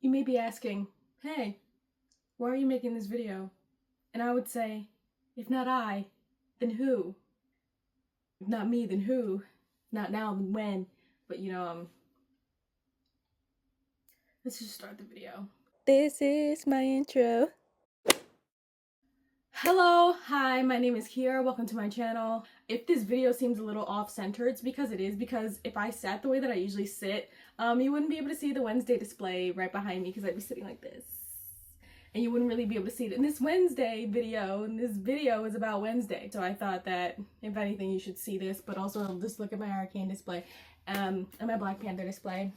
You may be asking, hey, why are you making this video? And I would say, if not I, then who? If not me, then who? Not now, then when? But let's just start the video. This is my intro. Hello, hi, my name is Kiara, welcome to my channel. If this video seems a little off-center, it's because it is, because if I sat the way that I usually sit, you wouldn't be able to see the Wednesday display right behind me because I'd be sitting like this. And you wouldn't really be able to see it in this Wednesday video, and this video is about Wednesday. So I thought that, if anything, you should see this, but also just look at my Arcane display, and my Black Panther display,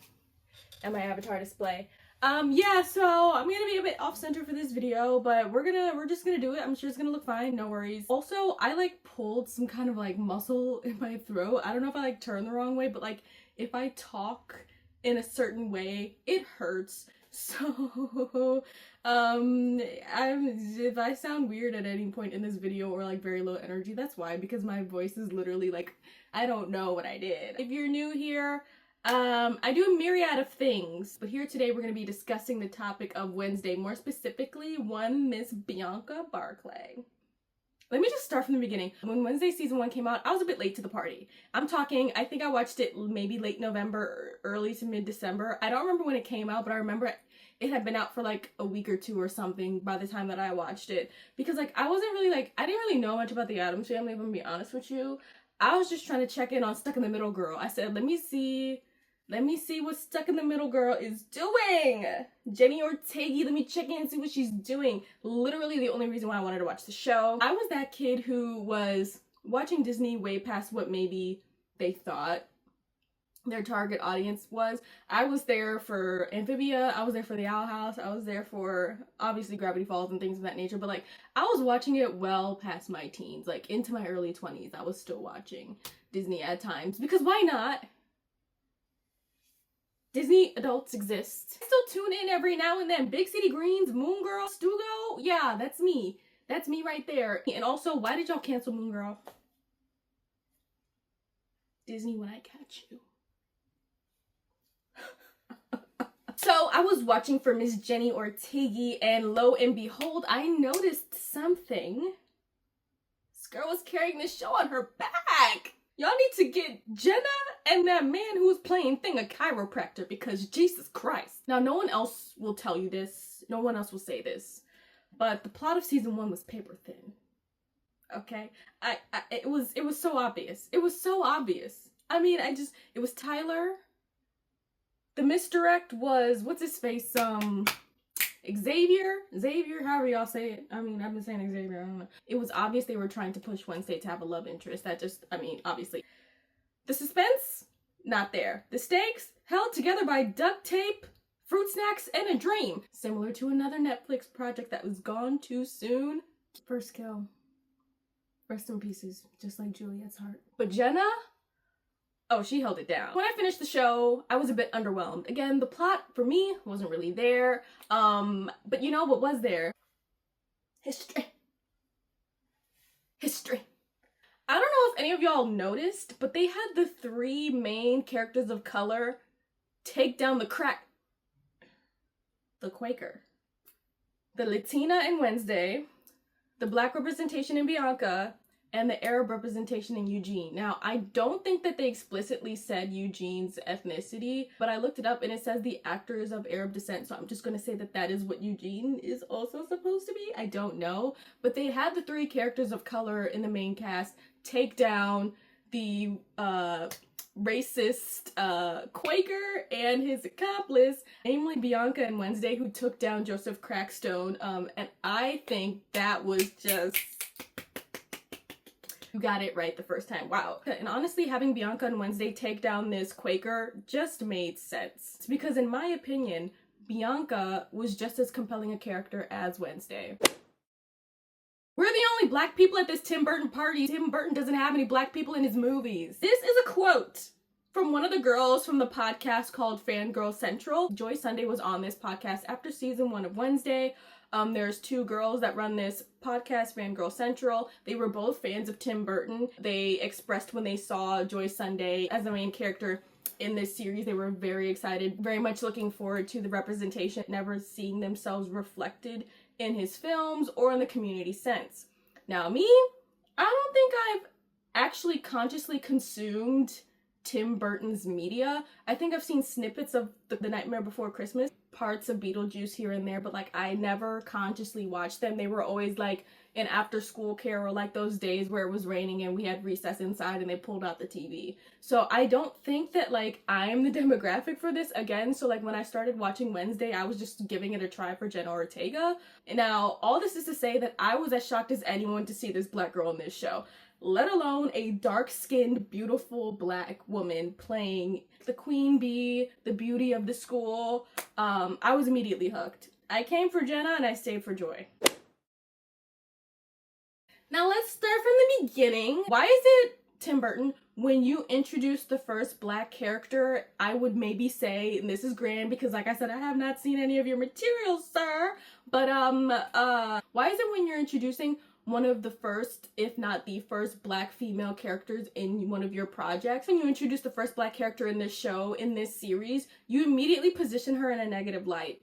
and my Avatar display. Yeah, so I'm gonna be a bit off-center for this video, but we're just gonna do it. I'm sure it's gonna look fine, no worries. Also, I pulled some kind of muscle in my throat. I don't know if I turned the wrong way, but if I talk in a certain way, it hurts. So, if I sound weird at any point in this video or very low energy, that's why, because my voice is literally I don't know what I did. If you're new here, I do a myriad of things, but here today we're going to be discussing the topic of Wednesday, more specifically one Miss Bianca Barclay. Let me just start from the beginning. When Wednesday season 1 came out, I was a bit late to the party. I'm talking, I think I watched it maybe late November, early to mid-December. I don't remember when it came out, but I remember it had been out for a week or two or something by the time that I watched it. Because I wasn't really I didn't really know much about the Addams family, if I'm gonna be honest with you. I was just trying to check in on Stuck in the Middle girl. I said, let me see what Stuck in the Middle girl is doing. Jenny Ortega, let me check in and see what she's doing. Literally the only reason why I wanted to watch the show. I was that kid who was watching Disney way past what maybe they thought their target audience was. I was there for Amphibia, I was there for the Owl House, I was there for obviously Gravity Falls and things of that nature, but I was watching it well past my teens, into my early 20s. I was still watching Disney at times, because why not? Disney adults exist. I still tune in every now and then. Big City Greens, Moon Girl, Stugo. Yeah, that's me. That's me right there. And also, why did y'all cancel Moon Girl? Disney, when I catch you. So I was watching for Miss Jenny Ortega, and lo and behold, I noticed something. This girl was carrying this show on her back. Y'all need to get Jenna and that man who's playing Thing a chiropractor, because Jesus Christ. Now, no one else will tell you this. No one else will say this. But the plot of season 1 was paper thin. Okay? It was so obvious. It was so obvious. I mean, it was Tyler. The misdirect was, what's his face? Xavier, however y'all say it. I mean, I've been saying Xavier, I don't know. It was obvious they were trying to push Wednesday to have a love interest. Obviously. The suspense, not there. The stakes, held together by duct tape, fruit snacks, and a dream. Similar to another Netflix project that was gone too soon. First kill. Rest in pieces, just like Juliet's heart. But Jenna? Oh, she held it down. When I finished the show, I was a bit underwhelmed. Again, the plot, for me, wasn't really there. But you know what was there? History. History. I don't know if any of y'all noticed, but they had the 3 main characters of color take down the Quaker. The Latina in Wednesday, the Black representation in Bianca, and the Arab representation in Eugene. Now, I don't think that they explicitly said Eugene's ethnicity, but I looked it up and it says the actor is of Arab descent, so I'm just gonna say that that is what Eugene is also supposed to be. I don't know. But they had the 3 characters of color in the main cast take down the racist Quaker and his accomplice, namely Bianca and Wednesday, who took down Joseph Crackstone, and I think that was just... You got it right the first time. Wow. And honestly, having Bianca and Wednesday take down this Quaker just made sense. It's because, in my opinion, Bianca was just as compelling a character as Wednesday. We're the only Black people at this Tim Burton party. Tim Burton doesn't have any Black people in his movies. This is a quote from one of the girls from the podcast called Fangirl Central. Joy Sunday was on this podcast after season 1 of Wednesday. There's 2 girls that run this podcast, Fangirl Central. They were both fans of Tim Burton. They expressed when they saw Joy Sunday as the main character in this series. They were very excited, very much looking forward to the representation, never seeing themselves reflected in his films or in the community sense. Now me, I don't think I've actually consciously consumed Tim Burton's media. I think I've seen snippets of the Nightmare Before Christmas, parts of Beetlejuice here and there, but like I never consciously watched them. They were always like an after school care, or like those days where it was raining and we had recess inside and they pulled out the TV. So I don't think that like I'm the demographic for this again. So like when I started watching Wednesday, I was just giving it a try for Jenna Ortega. Now all this is to say that I was as shocked as anyone to see this black girl in this show, let alone a dark-skinned, beautiful black woman playing the queen bee, the beauty of the school. I was immediately hooked. I came for Jenna and I stayed for Joy. Now let's start from the beginning. Why is it, Tim Burton, when you introduce the first black character, I would maybe say, and this is grand because like I said, I have not seen any of your materials, sir, but why is it when you're introducing one of the first, if not the first, black female characters in one of your projects, when you introduce the first black character in this show, in this series, you immediately position her in a negative light?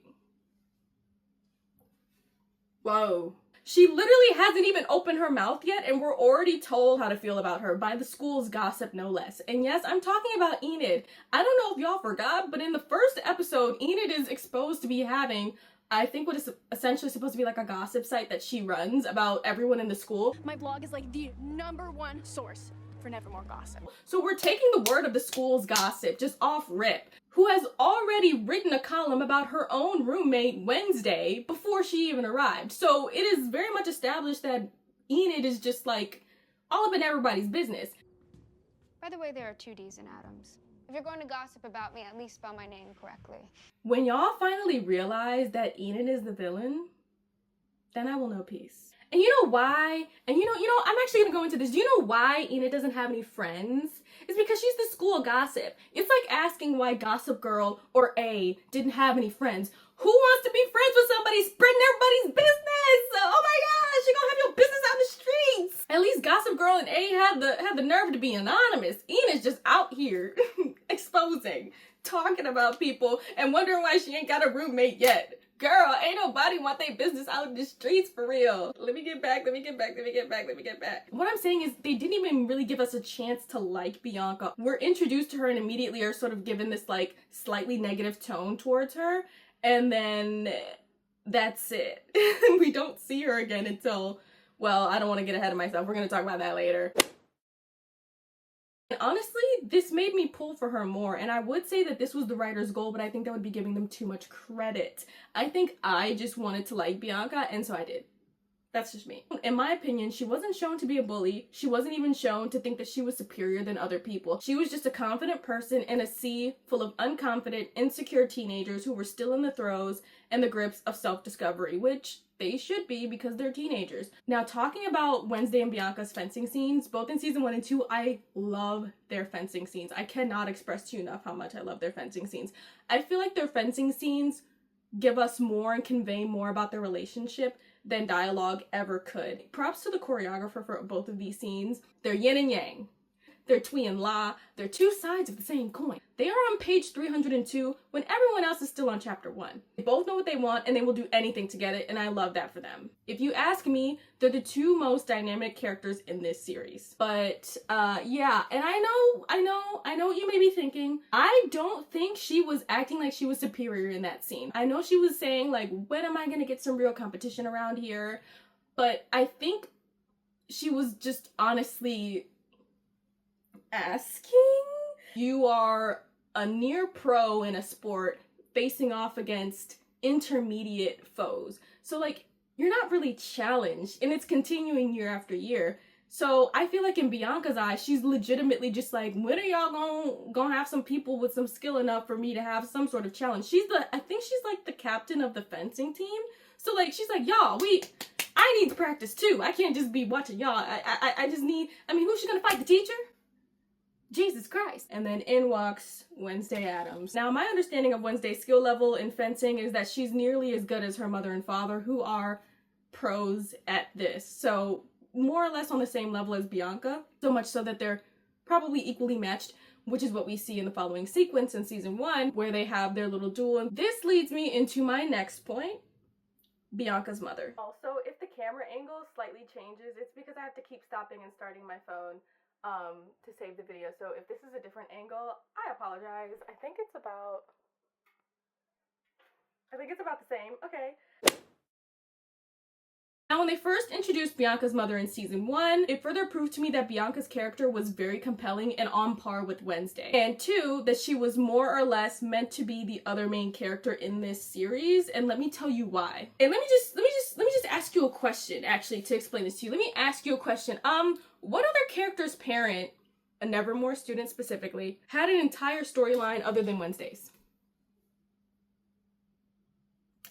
Whoa. She literally hasn't even opened her mouth yet and we're already told how to feel about her by the school's gossip, no less. And yes, I'm talking about Enid. I don't know if y'all forgot, but in the first episode, Enid is exposed to be having, I think, what is essentially supposed to be like a gossip site that she runs about everyone in the school. My blog is like the #1 source for Nevermore gossip. So we're taking the word of the school's gossip just off rip, who has already written a column about her own roommate Wednesday before she even arrived. So it is very much established that Enid is just like all up in everybody's business. By the way, there are 2 D's in Addams. If you're going to gossip about me, at least spell my name correctly. When y'all finally realize that Enid is the villain, then I will know peace. And you know why? And you know, I'm actually gonna go into this. Do you know why Enid doesn't have any friends? It's because she's the school gossip. It's like asking why Gossip Girl or A didn't have any friends. Who wants to be friends with somebody spreading everybody's business? Oh my gosh, you're gonna have your business out in the streets. At least Gossip Girl and A had the nerve to be anonymous. Enid's just out here exposing, talking about people, and wondering why she ain't got a roommate yet. Girl, ain't nobody want their business out in the streets for real. Let me get back. What I'm saying is they didn't even really give us a chance to like Bianca. We're introduced to her and immediately are sort of given this like slightly negative tone towards her. And then that's it. We don't see her again until, well, I don't want to get ahead of myself. We're going to talk about that later. Honestly, this made me pull for her more, and I would say that this was the writer's goal, but I think that would be giving them too much credit. I think I just wanted to like Bianca, and so I did. That's just me. In my opinion, she wasn't shown to be a bully. She wasn't even shown to think that she was superior than other people. She was just a confident person in a sea full of unconfident, insecure teenagers who were still in the throes and the grips of self-discovery, which they should be because they're teenagers. Now, talking about Wednesday and Bianca's fencing scenes, both in season 1 and 2, I love their fencing scenes. I cannot express to you enough how much I love their fencing scenes. I feel like their fencing scenes give us more and convey more about their relationship than dialogue ever could. Props to the choreographer for both of these scenes. They're yin and yang. They're twee and la. They're two sides of the same coin. They are on page 302 when everyone else is still on chapter 1. They both know what they want and they will do anything to get it, and I love that for them. If you ask me, they're the two most dynamic characters in this series. But yeah, and I know what you may be thinking. I don't think she was acting like she was superior in that scene. I know she was saying like, when am I gonna get some real competition around here? But I think she was just honestly asking. You are a near pro in a sport facing off against intermediate foes. So like, you're not really challenged, and it's continuing year after year. So I feel like in Bianca's eyes, she's legitimately just like, when are y'all gonna have some people with some skill enough for me to have some sort of challenge? I think she's like the captain of the fencing team. So like, she's like, y'all, I need to practice too. I can't just be watching y'all. I just need, who's she gonna fight, the teacher? Jesus Christ. And then in walks Wednesday Addams. Now, my understanding of Wednesday's skill level in fencing is that she's nearly as good as her mother and father, who are pros at this. So more or less on the same level as Bianca. So much so that they're probably equally matched which is what we see in the following sequence in season 1, where they have their little duel. And this leads me into my next point, Bianca's mother. Also, if the camera angle slightly changes, it's because I have to keep stopping and starting my phone to save the video. So if this is a different angle, I apologize. I think it's about the same. Okay. Now, when they first introduced Bianca's mother in season 1, it further proved to me that Bianca's character was very compelling and on par with Wednesday. And 2, that she was more or less meant to be the other main character in this series, and let me tell you why. And let me just ask you a question, actually, to explain this to you. Let me ask you a question. What other character's parent, a Nevermore student specifically, had an entire storyline other than Wednesday's?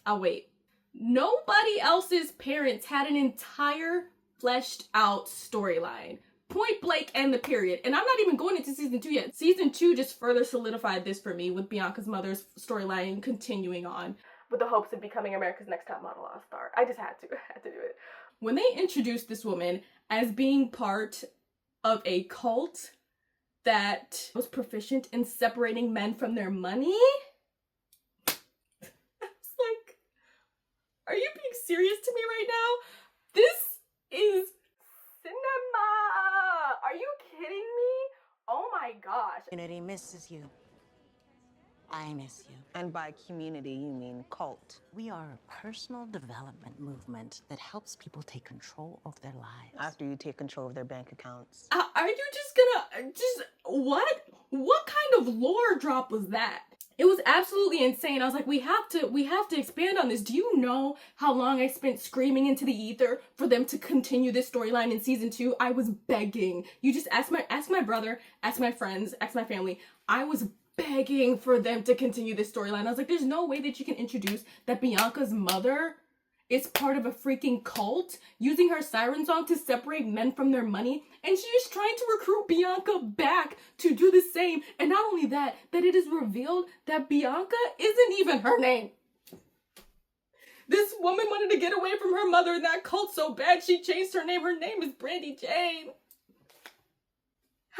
I'll wait. Nobody else's parents had an entire fleshed out storyline. Point blank and the period. And I'm not even going into season 2 yet. Season 2 just further solidified this for me with Bianca's mother's storyline continuing on, with the hopes of becoming America's Next Top Model All-Star. I just had to do it. When they introduced this woman as being part of a cult that was proficient in separating men from their money, are you being serious to me right now? This is cinema! Are you kidding me? Oh my gosh. Community misses you. I miss you. And by community, you mean cult. We are a personal development movement that helps people take control of their lives. After you take control of their bank accounts. Are you just gonna, what? What kind of lore drop was that? It was absolutely insane. I was like, we have to expand on this. Do you know how long I spent screaming into the ether for them to continue this storyline in season 2? I was begging. You just ask my brother, ask my friends, ask my family. I was begging for them to continue this storyline. I was like, there's no way that you can introduce that Bianca's mother is part of a freaking cult, using her siren song to separate men from their money, and she is trying to recruit Bianca back to do the same. And not only that, that it is revealed that Bianca isn't even her name. This woman wanted to get away from her mother in that cult so bad she changed her name. Her name is Brandy Jane.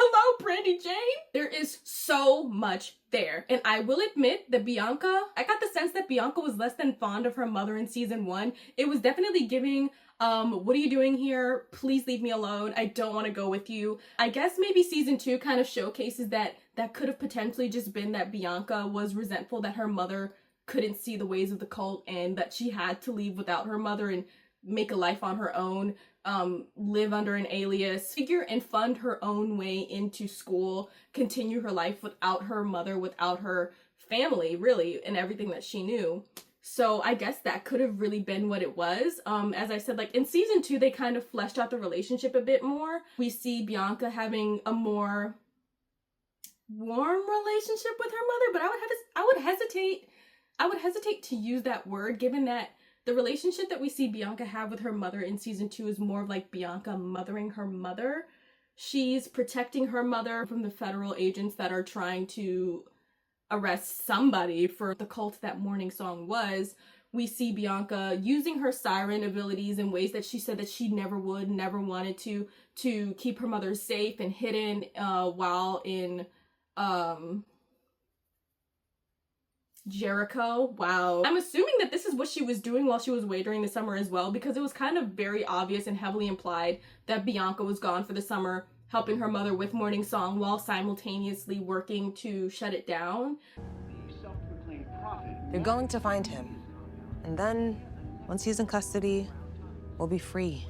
Hello, Brandy Jane. There is so much there. And I will admit that I got the sense that Bianca was less than fond of her mother in season 1. It was definitely giving, what are you doing here? Please leave me alone. I don't want to go with you. I guess maybe season 2 kind of showcases that could have potentially just been that Bianca was resentful that her mother couldn't see the ways of the cult and that she had to leave without her mother and make a life on her own. Live under an alias, figure and fund her own way into school, continue her life without her mother, without her family, really, and everything that she knew. So I guess that could have really been what it was. As I said, like in season 2, they kind of fleshed out the relationship a bit more. We see Bianca having a more warm relationship with her mother, but I would hesitate to use that word, given that the relationship that we see Bianca have with her mother in season 2 is more of like Bianca mothering her mother. She's protecting her mother from the federal agents that are trying to arrest somebody for the cult that Morning Song was. We see Bianca using her siren abilities in ways that she said that she never wanted to keep her mother safe and hidden while in Jericho. Wow. I'm assuming that this is what she was doing while she was away during the summer as well, because it was kind of very obvious and heavily implied that Bianca was gone for the summer, helping her mother with Morning Song while simultaneously working to shut it down. You're going to find him. And then, once he's in custody, we'll be free.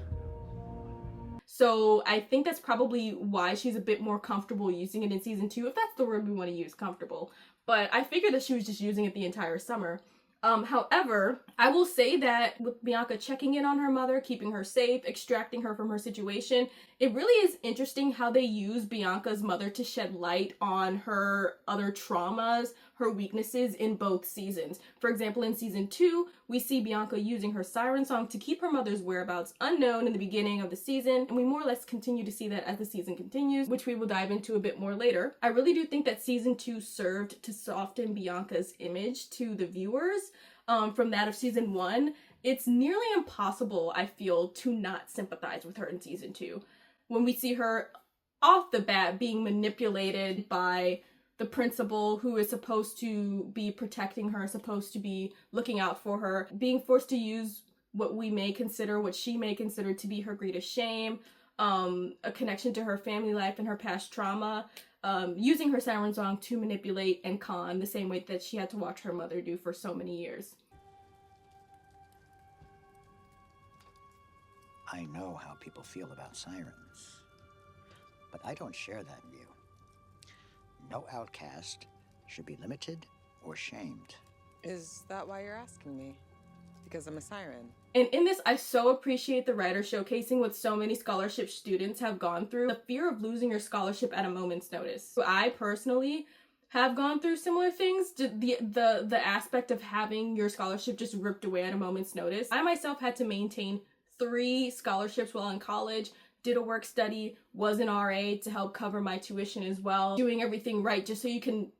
So I think that's probably why she's a bit more comfortable using it in season 2, if that's the word we want to use, comfortable. But I figured that she was just using it the entire summer. However, I will say that with Bianca checking in on her mother, keeping her safe, extracting her from her situation, it really is interesting how they use Bianca's mother to shed light on her other traumas, her weaknesses in both seasons. For example, in season 2, we see Bianca using her siren song to keep her mother's whereabouts unknown in the beginning of the season, and we more or less continue to see that as the season continues, which we will dive into a bit more later. I really do think that season 2 served to soften Bianca's image to the viewers from that of season 1. It's nearly impossible, I feel, to not sympathize with her in season 2. When we see her off the bat being manipulated by the principal, who is supposed to be protecting her, supposed to be looking out for her, being forced to use what she may consider to be her greatest shame, a connection to her family life and her past trauma, using her siren song to manipulate and con the same way that she had to watch her mother do for so many years. I know how people feel about sirens, but I don't share that view. No outcast should be limited or shamed. Is that why you're asking me? Because I'm a siren. And in this, I so appreciate the writer showcasing what so many scholarship students have gone through, the fear of losing your scholarship at a moment's notice. So I personally have gone through similar things, the aspect of having your scholarship just ripped away at a moment's notice. I myself had to maintain 3 scholarships while in college, did a work study, was an RA to help cover my tuition as well, doing everything right just so you can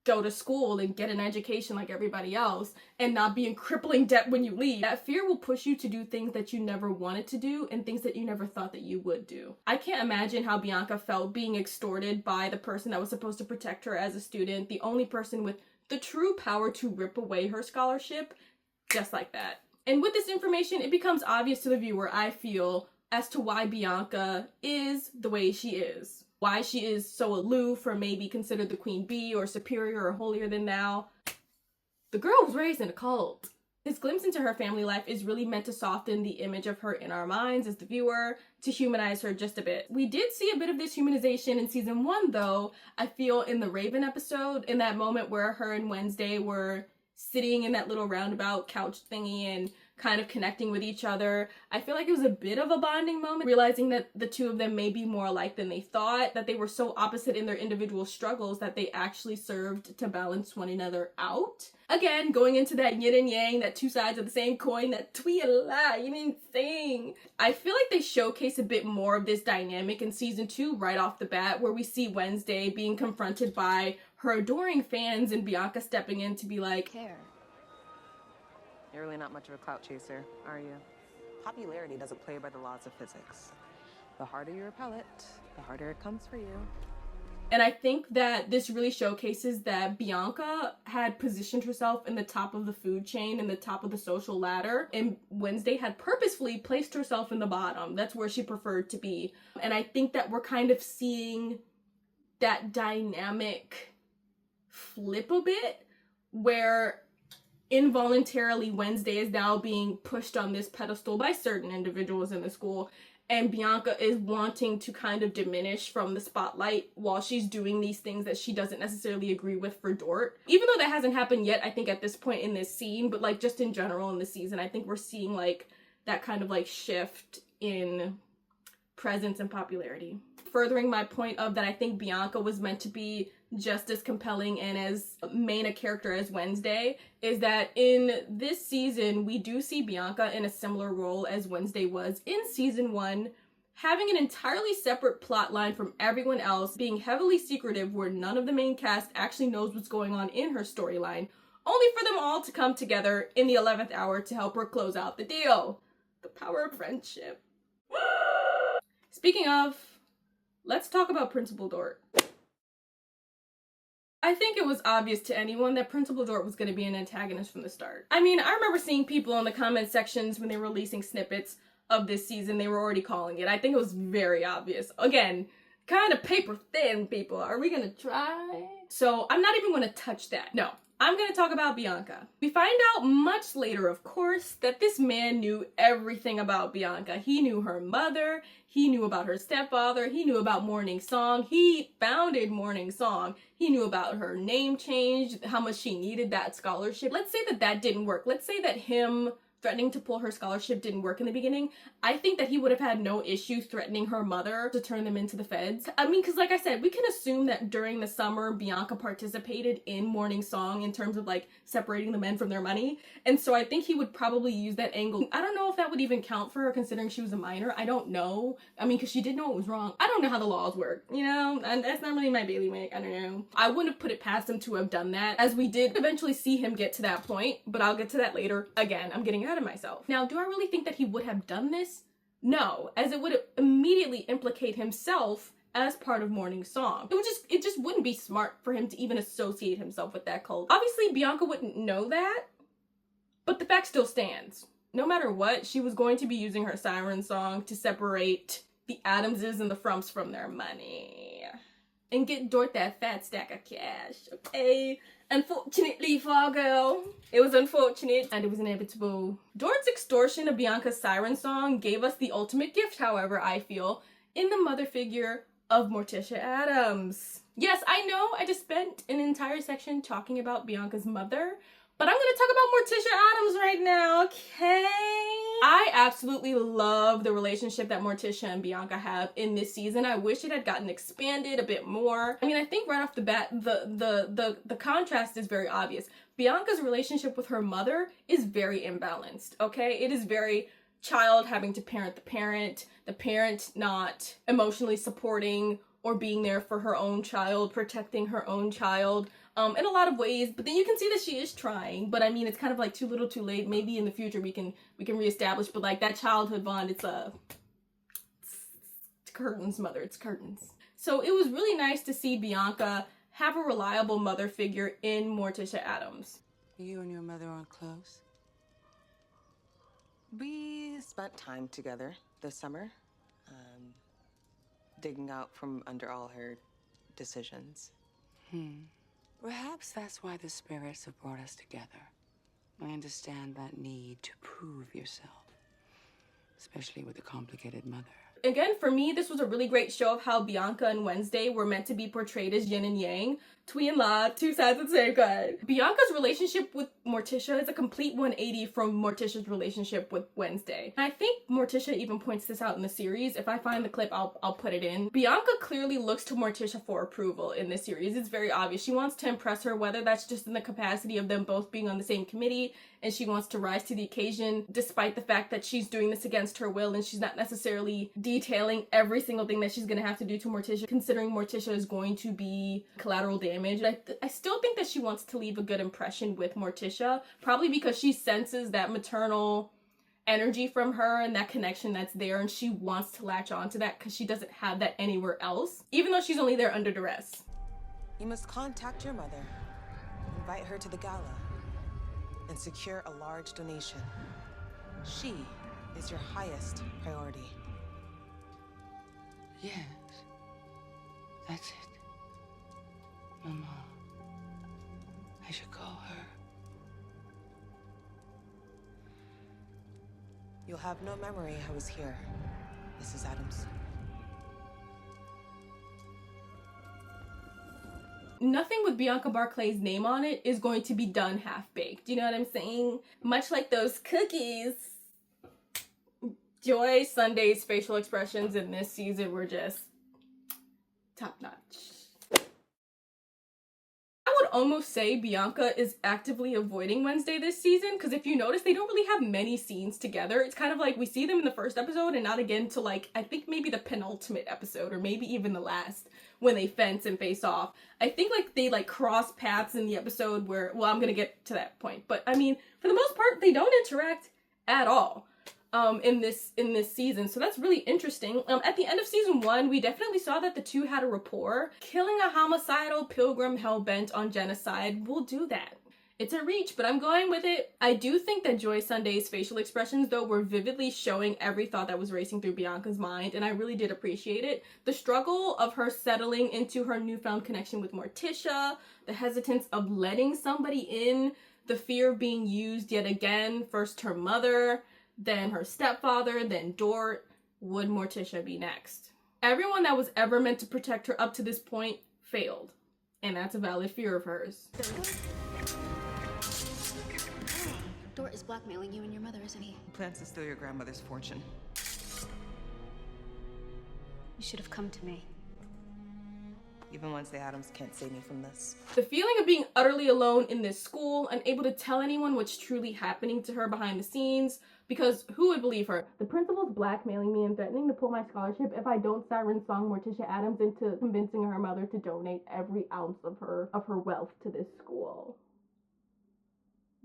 go to school and get an education like everybody else and not be in crippling debt when you leave. That fear will push you to do things that you never wanted to do and things that you never thought that you would do. I can't imagine how Bianca felt being extorted by the person that was supposed to protect her as a student, the only person with the true power to rip away her scholarship just like that. And with this information, it becomes obvious to the viewer, I feel, as to why Bianca is the way she is. Why she is so aloof or maybe considered the queen bee or superior or holier than thou. The girl was raised in a cult. This glimpse into her family life is really meant to soften the image of her in our minds as the viewer, to humanize her just a bit. We did see a bit of this humanization in season 1 though, I feel in the Raven episode, in that moment where her and Wednesday were sitting in that little roundabout couch thingy and kind of connecting with each other. I feel like it was a bit of a bonding moment, realizing that the two of them may be more alike than they thought, that they were so opposite in their individual struggles that they actually served to balance one another out. Again, going into that yin and yang, that 2 sides of the same coin, that tweet-a-lie thing. I feel like they showcase a bit more of this dynamic in season 2 right off the bat, where we see Wednesday being confronted by her adoring fans and Bianca stepping in to be like, Care. You're really not much of a clout chaser, are you? Popularity doesn't play by the laws of physics. The harder you repel it, the harder it comes for you. And I think that this really showcases that Bianca had positioned herself in the top of the food chain, in the top of the social ladder, and Wednesday had purposefully placed herself in the bottom. That's where she preferred to be. And I think that we're kind of seeing that dynamic flip a bit, where involuntarily Wednesday is now being pushed on this pedestal by certain individuals in the school, and Bianca is wanting to kind of diminish from the spotlight while she's doing these things that she doesn't necessarily agree with for Dort. Even though that hasn't happened yet, I think at this point in this scene, but like just in general in the season, I think we're seeing like that kind of like shift in presence and popularity. Furthering my point of that I think Bianca was meant to be just as compelling and as main a character as Wednesday, is that in this season we do see Bianca in a similar role as Wednesday was in season 1, having an entirely separate plot line from everyone else, being heavily secretive where none of the main cast actually knows what's going on in her storyline, only for them all to come together in the 11th hour to help her close out the deal. The power of friendship. Speaking of, let's talk about Principal Dort. I think it was obvious to anyone that Principal Dort was going to be an antagonist from the start. I mean, I remember seeing people in the comment sections when they were releasing snippets of this season, they were already calling it. I think it was very obvious. Again, kind of paper thin, people. Are we going to try? So I'm not even going to touch that. No, I'm going to talk about Bianca. We find out much later, of course, that this man knew everything about Bianca. He knew her mother. He knew about her stepfather. He knew about Morning Song. He founded Morning Song. He knew about her name change, how much she needed that scholarship. Let's say that that didn't work. Let's say that him threatening to pull her scholarship didn't work in the beginning. I think that he would have had no issue threatening her mother to turn them into the feds. I mean, because like I said, we can assume that during the summer, Bianca participated in Morning Song in terms of like separating the men from their money. And so I think he would probably use that angle. I don't know if that would even count for her considering she was a minor. I don't know. I mean, because she did know it was wrong. I don't know how the laws work, you know? And that's not really my bailiwick. I don't know. I wouldn't have put it past him to have done that, as we did eventually see him get to that point, but I'll get to that later. Again, I'm getting ahead of myself. Now, do I really think that he would have done this? No, as it would immediately implicate himself as part of Morning's song. It just wouldn't be smart for him to even associate himself with that cult. Obviously, Bianca wouldn't know that, but the fact still stands. No matter what, she was going to be using her siren song to separate the Addamses and the Frumps from their money. And get Dort that fat stack of cash, okay? Unfortunately, Fargo, it was unfortunate and it was inevitable. Dort's extortion of Bianca's siren song gave us the ultimate gift, however, I feel, in the mother figure of Morticia Addams. Yes, I know I just spent an entire section talking about Bianca's mother, but I'm gonna talk about Morticia Addams right now, okay? I absolutely love the relationship that Morticia and Bianca have in this season. I wish it had gotten expanded a bit more. I mean, I think right off the bat, the contrast is very obvious. Bianca's relationship with her mother is very imbalanced, okay? It is very child having to parent the parent not emotionally supporting or being there for her own child, protecting her own child. In a lot of ways, but then you can see that she is trying, but I mean, it's kind of like too little too late. Maybe in the future we can reestablish, but like that childhood bond, it's curtains, mother, it's curtains. So it was really nice to see Bianca have a reliable mother figure in Morticia Addams. You and your mother aren't close? We spent time together this summer, digging out from under all her decisions. Perhaps that's why the spirits have brought us together. I understand that need to prove yourself, especially with a complicated mother. Again, for me, this was a really great show of how Bianca and Wednesday were meant to be portrayed as yin and yang. Twee La, two sides of the same coin. Bianca's relationship with Morticia is a complete 180 from Morticia's relationship with Wednesday. I think Morticia even points this out in the series. If I find the clip, I'll put it in. Bianca clearly looks to Morticia for approval in this series. It's very obvious. She wants to impress her, whether that's just in the capacity of them both being on the same committee, and she wants to rise to the occasion despite the fact that she's doing this against her will and she's not necessarily detailing every single thing that she's going to have to do to Morticia, considering Morticia is going to be collateral damage. I still think that she wants to leave a good impression with Morticia, probably because she senses that maternal energy from her and that connection that's there, and she wants to latch onto that because she doesn't have that anywhere else, even though she's only there under duress. You must contact your mother, invite her to the gala, and secure a large donation. She is your highest priority. Yes, that's it. Mama, I should call her. You'll have no memory I was here, Mrs. Addams. Nothing with Bianca Barclay's name on it is going to be done half-baked. You know what I'm saying? Much like those cookies. Joy Sunday's facial expressions in this season were just top-notch. I would almost say Bianca is actively avoiding Wednesday this season, because if you notice, they don't really have many scenes together. It's kind of like we see them in the first episode and not again till like, I think maybe the penultimate episode or maybe even the last, when they fence and face off. I think like they like cross paths in the episode where, well, I'm gonna get to that point. But I mean, for the most part, they don't interact at all. In this season, so that's really interesting. At the end of season 1, we definitely saw that the two had a rapport. Killing a homicidal pilgrim hell-bent on genocide will do that. It's a reach, but I'm going with it. I do think that Joy Sunday's facial expressions, though, were vividly showing every thought that was racing through Bianca's mind, and I really did appreciate it. The struggle of her settling into her newfound connection with Morticia, the hesitance of letting somebody in, the fear of being used yet again, first her mother, then her stepfather, then Dort. Would Morticia be next? Everyone that was ever meant to protect her up to this point failed. And that's a valid fear of hers. Dort is blackmailing you and your mother, isn't he? He plans to steal your grandmother's fortune. You should have come to me. Even Wednesday Addams can't save me from this. The feeling of being utterly alone in this school, unable to tell anyone what's truly happening to her behind the scenes, because who would believe her? The principal's blackmailing me and threatening to pull my scholarship if I don't siren song Morticia Addams into convincing her mother to donate every ounce of her wealth to this school.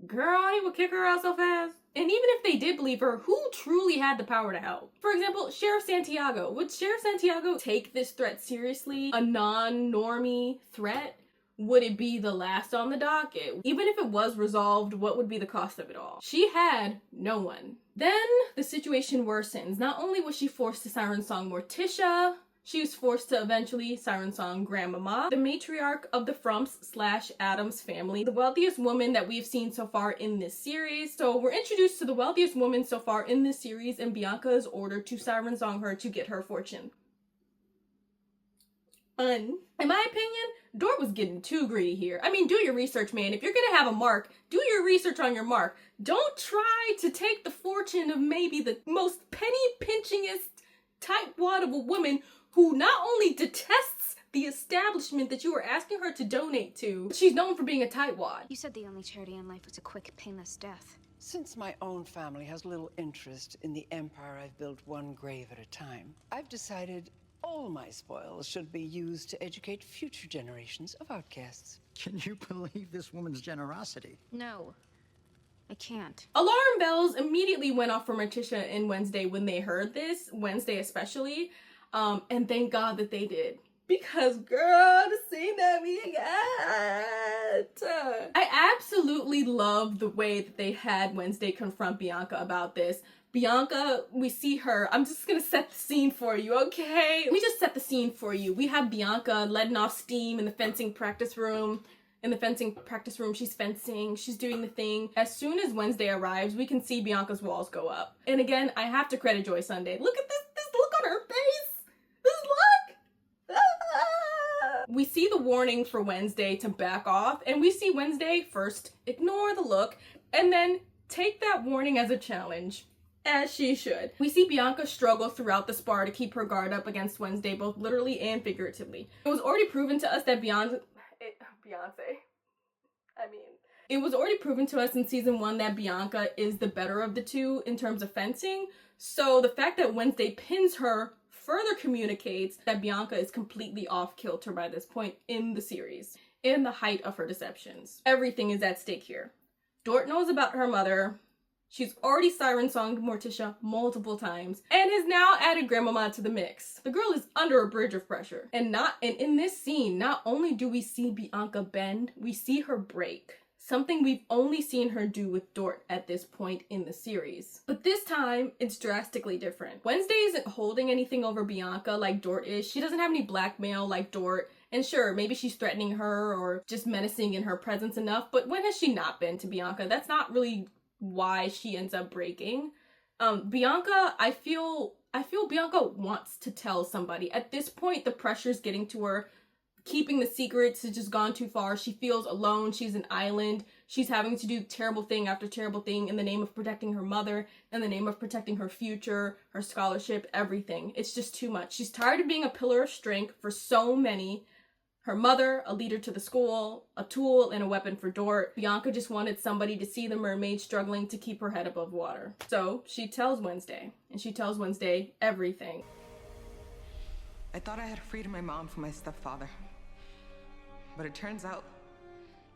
Girl, he would kick her out so fast. And even if they did believe her, who truly had the power to help? For example, Sheriff Santiago. Would Sheriff Santiago take this threat seriously? A non-normie threat? Would it be the last on the docket? Even if it was resolved, what would be the cost of it all? She had no one. Then the situation worsens. Not only was she forced to siren song Morticia, she was forced to eventually siren song Grandmama, the matriarch of the Frumps/Addams family, the wealthiest woman that we've seen so far in this series. So we're introduced to the wealthiest woman so far in this series, and Bianca is ordered to siren song her to get her fortune. In my opinion, Dort was getting too greedy here. I mean, do your research, man. If you're gonna have a mark, do your research on your mark. Don't try to take the fortune of maybe the most penny-pinchingest tightwad of a woman who not only detests the establishment that you are asking her to donate to, she's known for being a tightwad. You said the only charity in life was a quick, painless death. Since my own family has little interest in the empire I've built one grave at a time, I've decided all my spoils should be used to educate future generations of outcasts. Can you believe this woman's generosity? No, I can't. Alarm bells immediately went off for Morticia and Wednesday when they heard this, Wednesday especially. And thank God that they did. Because, girl, to see that we got. I absolutely love the way that they had Wednesday confront Bianca about this. Bianca, we see her. I'm just gonna set the scene for you, okay? Let me just set the scene for you. We have Bianca letting off steam in the fencing practice room. In the fencing practice room, she's fencing, she's doing the thing. As soon as Wednesday arrives, we can see Bianca's walls go up. And again, I have to credit Joy Sunday. Look at this look on her face. This look! Ah! We see the warning for Wednesday to back off, and we see Wednesday first ignore the look, and then take that warning as a challenge. As she should. We see Bianca struggle throughout the spar to keep her guard up against Wednesday, both literally and figuratively. It was already proven to us that it was already proven to us in season 1 that Bianca is the better of the two in terms of fencing. So the fact that Wednesday pins her further communicates that Bianca is completely off kilter by this point in the series. In the height of her deceptions. Everything is at stake here. Dort knows about her mother. She's already siren-songed Morticia multiple times and has now added Grandmama to the mix. The girl is under a bridge of pressure. And in this scene, not only do we see Bianca bend, we see her break. Something we've only seen her do with Dort at this point in the series. But this time, it's drastically different. Wednesday isn't holding anything over Bianca like Dort is. She doesn't have any blackmail like Dort. And sure, maybe she's threatening her or just menacing in her presence enough, but when has she not been to Bianca? That's not really why she ends up breaking. Bianca, I feel Bianca wants to tell somebody. At this point, the pressure's getting to her. Keeping the secrets has just gone too far. She feels alone. She's an island. She's having to do terrible thing after terrible thing in the name of protecting her mother, in the name of protecting her future, her scholarship, everything. It's just too much. She's tired of being a pillar of strength for so many. Her mother, a leader to the school, a tool and a weapon for Dort. Bianca just wanted somebody to see the mermaid struggling to keep her head above water. So she tells Wednesday, and she tells Wednesday everything. I thought I had freed my mom from my stepfather. But it turns out,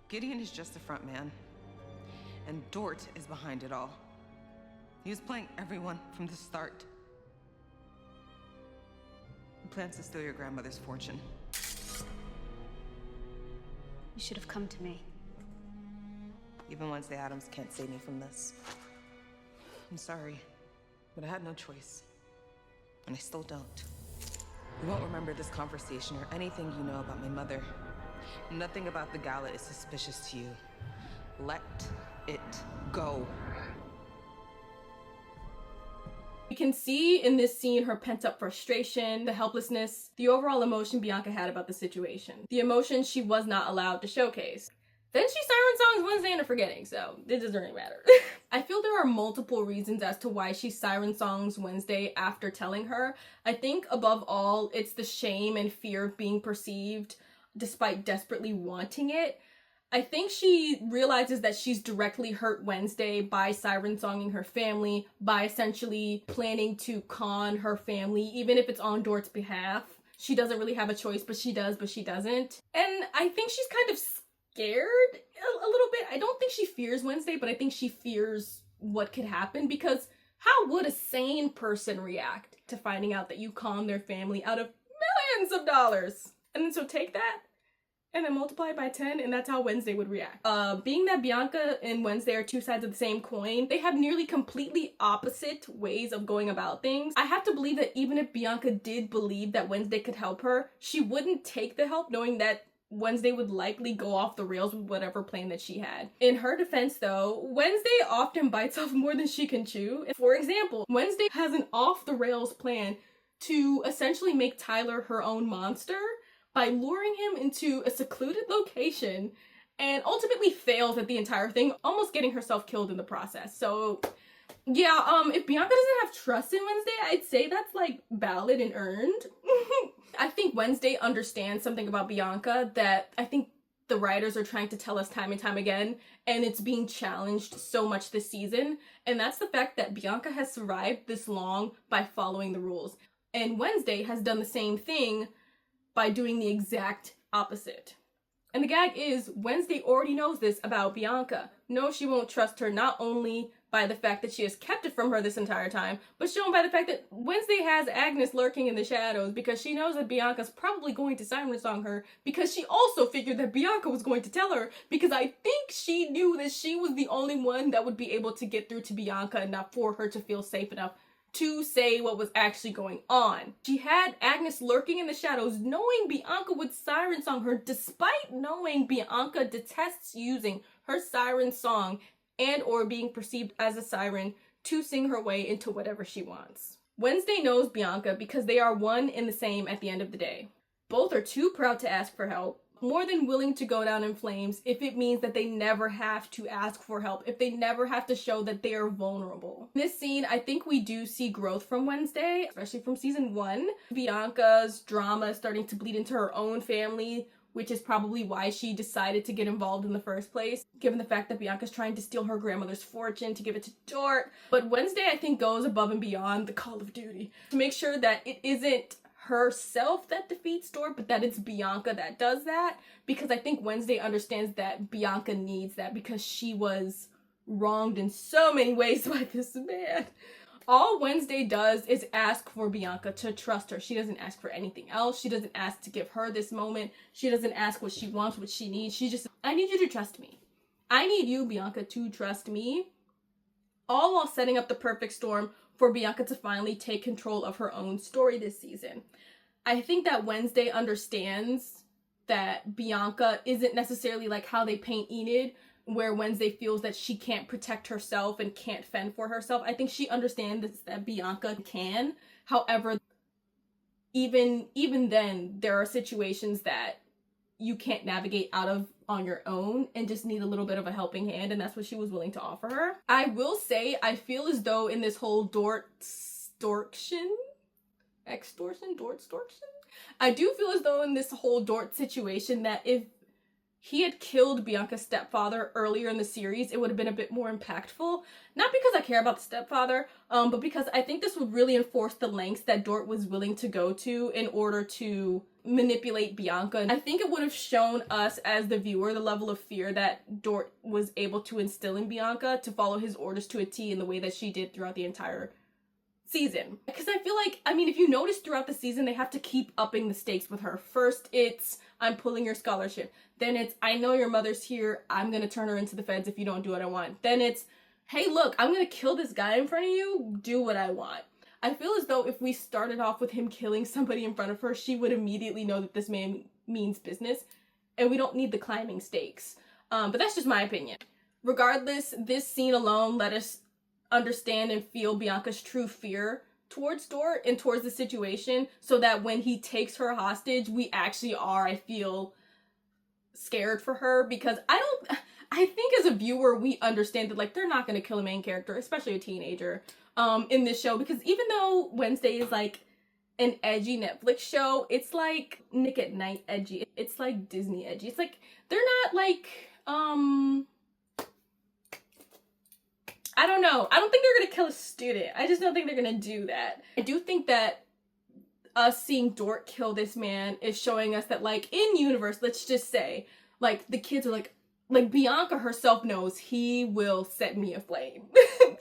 Gideon is just a front man. And Dort is behind it all. He was playing everyone from the start. He plans to steal your grandmother's fortune. You should have come to me. Even Wednesday Addams can't save me from this. I'm sorry, but I had no choice. And I still don't. You won't remember this conversation or anything you know about my mother. Nothing about the gala is suspicious to you. Let it go. You can see in this scene her pent-up frustration, the helplessness, the overall emotion Bianca had about the situation. The emotion she was not allowed to showcase. Then she siren songs Wednesday into forgetting, so it doesn't really matter. I feel there are multiple reasons as to why she siren songs Wednesday after telling her. I think above all, it's the shame and fear of being perceived despite desperately wanting it. I think she realizes that she's directly hurt Wednesday by siren-songing her family, by essentially planning to con her family, even if it's on Dort's behalf. She doesn't really have a choice, but she does, but she doesn't. And I think she's kind of scared a little bit. I don't think she fears Wednesday, but I think she fears what could happen, because how would a sane person react to finding out that you conned their family out of millions of dollars? And then so take that and then multiply it by 10, and that's how Wednesday would react. Being that Bianca and Wednesday are two sides of the same coin, they have nearly completely opposite ways of going about things. I have to believe that even if Bianca did believe that Wednesday could help her, she wouldn't take the help knowing that Wednesday would likely go off the rails with whatever plan that she had. In her defense though, Wednesday often bites off more than she can chew. For example, Wednesday has an off the rails plan to essentially make Tyler her own monster by luring him into a secluded location, and ultimately fails at the entire thing, almost getting herself killed in the process. So yeah, if Bianca doesn't have trust in Wednesday, I'd say that's like valid and earned. I think Wednesday understands something about Bianca that I think the writers are trying to tell us time and time again, and it's being challenged so much this season, and that's the fact that Bianca has survived this long by following the rules, and Wednesday has done the same thing by doing the exact opposite. And the gag is, Wednesday already knows this about Bianca. No, she won't trust her, not only by the fact that she has kept it from her this entire time, but shown by the fact that Wednesday has Agnes lurking in the shadows because she knows that Bianca's probably going to siren song her, because she also figured that Bianca was going to tell her, because I think she knew that she was the only one that would be able to get through to Bianca enough for her to feel safe enough to say what was actually going on. She had Agnes lurking in the shadows, knowing Bianca would siren song her, despite knowing Bianca detests using her siren song and or being perceived as a siren to sing her way into whatever she wants. Wednesday knows Bianca because they are one and the same at the end of the day. Both are too proud to ask for help, more than willing to go down in flames if it means that they never have to ask for help, if they never have to show that they are vulnerable. In this scene, I think we do see growth from Wednesday, especially from season 1. Bianca's drama is starting to bleed into her own family, which is probably why she decided to get involved in the first place, given the fact that Bianca's trying to steal her grandmother's fortune to give it to Dort. But Wednesday, I think, goes above and beyond the call of duty to make sure that it isn't herself that defeats Dort, but that it's Bianca that does that, because I think Wednesday understands that Bianca needs that because she was wronged in so many ways by this man. All Wednesday does is ask for Bianca to trust her. She doesn't ask for anything else. She doesn't ask to give her this moment. She doesn't ask what she wants, what she needs. She just, I need you to trust me. I need you, Bianca, to trust me. All while setting up the perfect storm for Bianca to finally take control of her own story this season. I think that Wednesday understands that Bianca isn't necessarily like how they paint Enid, where Wednesday feels that she can't protect herself and can't fend for herself. I think she understands that Bianca can. However, even then, there are situations that you can't navigate out of on your own and just need a little bit of a helping hand, and that's what she was willing to offer her. I will say, I feel as though in this whole extortion, I do feel as though in this whole Dort situation that if he had killed Bianca's stepfather earlier in the series, it would have been a bit more impactful. Not because I care about the stepfather, but because I think this would really enforce the lengths that Dort was willing to go to in order to manipulate Bianca. And I think it would have shown us as the viewer the level of fear that Dort was able to instill in Bianca to follow his orders to a T in the way that she did throughout the entire season. Because I feel like, I mean, if you notice throughout the season, they have to keep upping the stakes with her. First, it's, I'm pulling your scholarship. Then it's, I know your mother's here, I'm gonna turn her into the feds if you don't do what I want. Then it's, hey look, I'm gonna kill this guy in front of you, do what I want. I feel as though if we started off with him killing somebody in front of her, she would immediately know that this man means business, and we don't need the climbing stakes. But that's just my opinion. Regardless, this scene alone let us understand and feel Bianca's true fear towards Dort and towards the situation, so that when he takes her hostage, we actually are, I feel, scared for her, because I think as a viewer, we understand that, like, they're not going to kill a main character, especially a teenager, in this show, because even though Wednesday is, like, an edgy Netflix show, it's like Nick at Night edgy. It's like Disney edgy. It's like, they're not, like, I don't know. I don't think they're gonna kill a student. I just don't think they're gonna do that. I do think that us seeing Dort kill this man is showing us that, like, in universe, let's just say, like, the kids are like Bianca herself knows he will set me aflame.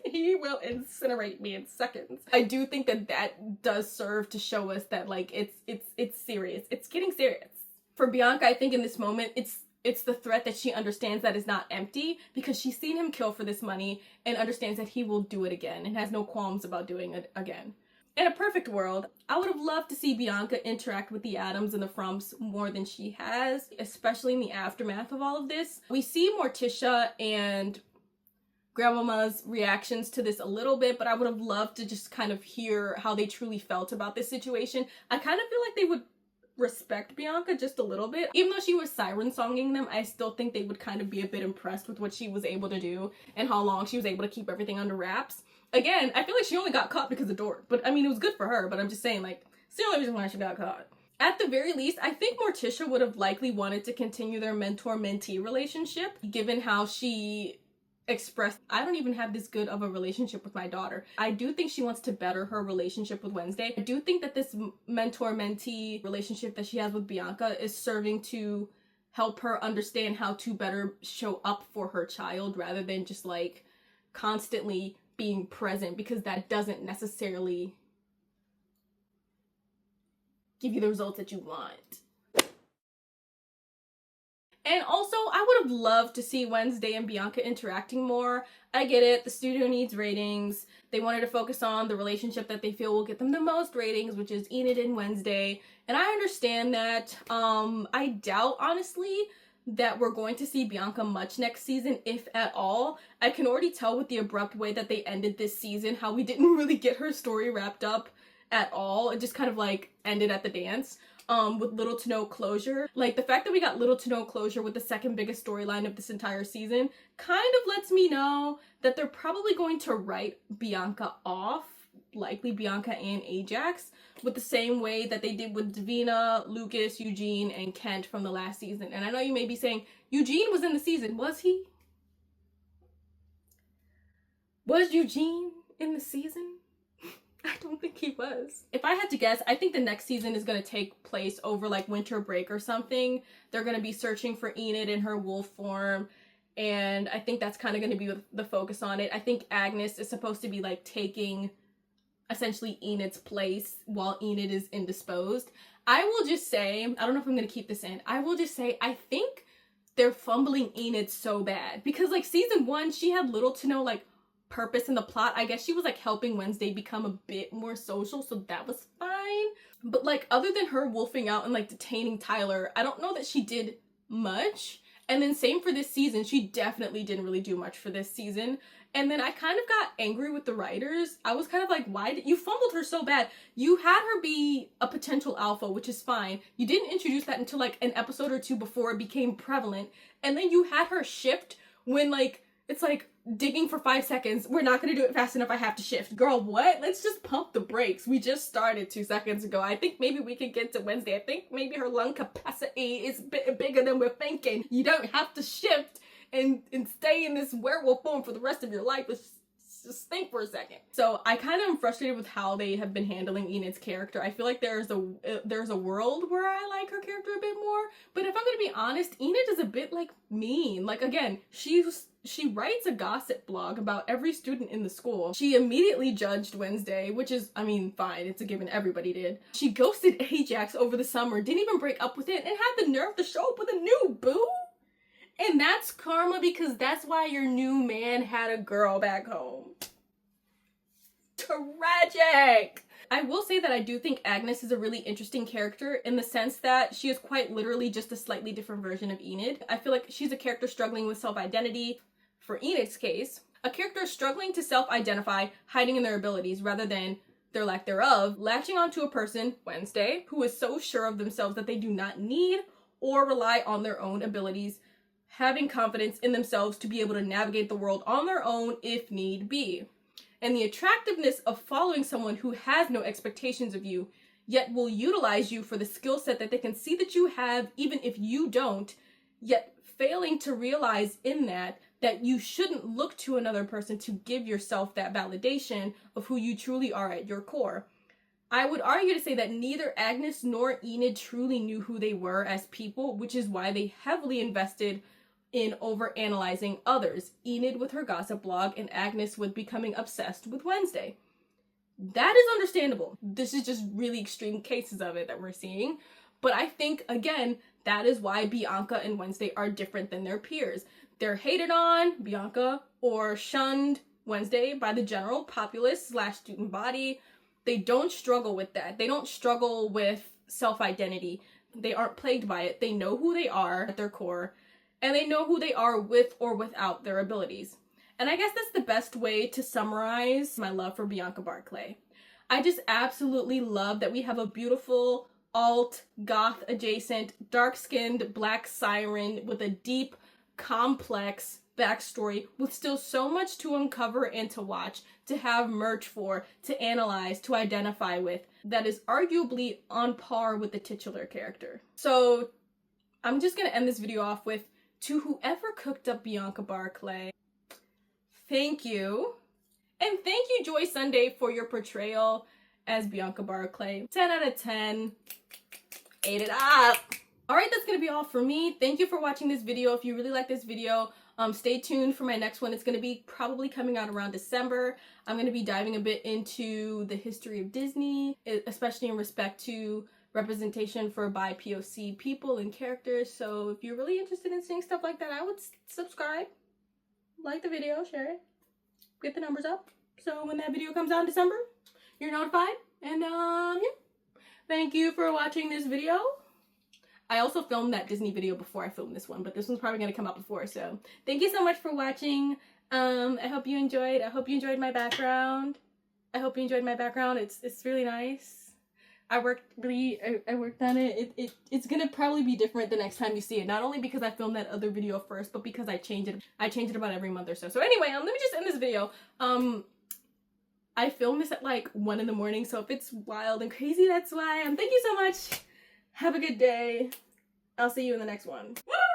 He will incinerate me in seconds. I do think that that does serve to show us that like it's serious. It's getting serious. For Bianca, I think in this moment it's the threat that she understands that is not empty, because she's seen him kill for this money and understands that he will do it again and has no qualms about doing it again. In a perfect world, I would have loved to see Bianca interact with the Addams and the Frumps more than she has, especially in the aftermath of all of this. We see Morticia and Grandmama's reactions to this a little bit, but I would have loved to just kind of hear how they truly felt about this situation. I kind of feel like they would respect Bianca just a little bit. Even though she was siren-songing them, I still think they would kind of be a bit impressed with what she was able to do and how long she was able to keep everything under wraps. Again, I feel like she only got caught because of Dort, but I mean, it was good for her, but I'm just saying, like, it's the only reason why she got caught. At the very least, I think Morticia would have likely wanted to continue their mentor-mentee relationship, given how she expressed, I don't even have this good of a relationship with my daughter. I do think she wants to better her relationship with Wednesday. I do think that this mentor-mentee relationship that she has with Bianca is serving to help her understand how to better show up for her child rather than just like constantly being present, because that doesn't necessarily give you the results that you want. And also, I would have loved to see Wednesday and Bianca interacting more. I get it, the studio needs ratings. They wanted to focus on the relationship that they feel will get them the most ratings, which is Enid and Wednesday. And I understand that. I doubt, honestly, that we're going to see Bianca much next season, if at all. I can already tell with the abrupt way that they ended this season how we didn't really get her story wrapped up at all. It just kind of like ended at the dance. With little to no closure. Like, the fact that we got little to no closure with the second biggest storyline of this entire season kind of lets me know that they're probably going to write Bianca off, likely Bianca and Ajax, with the same way that they did with Davina, Lucas, Eugene, and Kent from the last season. And I know you may be saying, Eugene was in the season. Was he? Was Eugene in the season? I don't think he was. If I had to guess, I think the next season is going to take place over like winter break or something. They're going to be searching for Enid in her wolf form, and I think that's kind of going to be the focus on it. I think Agnes is supposed to be like taking essentially Enid's place while Enid is indisposed. I will just say, I don't know if I'm going to keep this in. I will just say, I think they're fumbling Enid so bad, because like season 1, she had little to no like purpose in the plot. I guess she was like helping Wednesday become a bit more social, so that was fine. But like, other than her wolfing out and like detaining Tyler, I don't know that she did much. And then same for this season, she definitely didn't really do much for this season. And then I kind of got angry with the writers. I was kind of like, why did you fumbled her so bad? You had her be a potential alpha, which is fine. You didn't introduce that until like an episode or 2 before it became prevalent. And then you had her shift when like, it's like, digging for 5 seconds. We're not going to do it fast enough. I have to shift. Girl, what? Let's just pump the brakes. We just started 2 seconds ago. I think maybe we can get to Wednesday. I think maybe her lung capacity is bigger than we're thinking. You don't have to shift and stay in this werewolf form for the rest of your life. Let's just think for a second. So I kind of am frustrated with how they have been handling Enid's character. I feel like there's a world where I like her character a bit more. But if I'm going to be honest, Enid is a bit like mean. Like, again, she writes a gossip blog about every student in the school. She immediately judged Wednesday, which is, I mean, fine. It's a given. Everybody did. She ghosted Ajax over the summer, didn't even break up with it, and had the nerve to show up with a new boo. And that's karma, because that's why your new man had a girl back home. Tragic! I will say that I do think Agnes is a really interesting character in the sense that she is quite literally just a slightly different version of Enid. I feel like she's a character struggling with self-identity. For Enid's case, a character struggling to self-identify, hiding in their abilities rather than their lack thereof, latching onto a person, Wednesday, who is so sure of themselves that they do not need or rely on their own abilities, having confidence in themselves to be able to navigate the world on their own if need be. And the attractiveness of following someone who has no expectations of you, yet will utilize you for the skill set that they can see that you have, even if you don't, yet failing to realize in that you shouldn't look to another person to give yourself that validation of who you truly are at your core. I would argue to say that neither Agnes nor Enid truly knew who they were as people, which is why they heavily invested in over-analyzing others, Enid with her gossip blog and Agnes with becoming obsessed with Wednesday. That is understandable. This is just really extreme cases of it that we're seeing. But I think, again, that is why Bianca and Wednesday are different than their peers. They're hated on, Bianca, or shunned, Wednesday, by the general populace / student body. They don't struggle with that. They don't struggle with self-identity. They aren't plagued by it. They know who they are at their core, and they know who they are with or without their abilities. And I guess that's the best way to summarize my love for Bianca Barclay. I just absolutely love that we have a beautiful, alt, goth adjacent, dark-skinned black siren with a deep, complex backstory with still so much to uncover and to watch, to have merch for, to analyze, to identify with, that is arguably on par with the titular character. So I'm just gonna end this video off with, to whoever cooked up Bianca Barclay, thank you. And thank you, Joy Sunday, for your portrayal as Bianca Barclay. 10 out of 10. Ate it up. Alright, that's gonna be all for me. Thank you for watching this video. If you really like this video, stay tuned for my next one. It's gonna be probably coming out around December. I'm gonna be diving a bit into the history of Disney, especially in respect to representation for bi-POC people and characters. So if you're really interested in seeing stuff like that, I would subscribe, like the video, share it, get the numbers up. So when that video comes out in December, you're notified. And yeah, thank you for watching this video. I also filmed that Disney video before I filmed this one, but this one's probably gonna come out before, so thank you so much for watching. I hope you enjoyed. I hope you enjoyed my background. I hope you enjoyed my background. It's really nice. I worked on it. It's gonna probably be different the next time you see it. Not only because I filmed that other video first, but because I change it. I change it about every month or so. So anyway, let me just end this video. I filmed this at like 1 in the morning, so if it's wild and crazy, that's why. Thank you so much. Have a good day. I'll see you in the next one. Woo!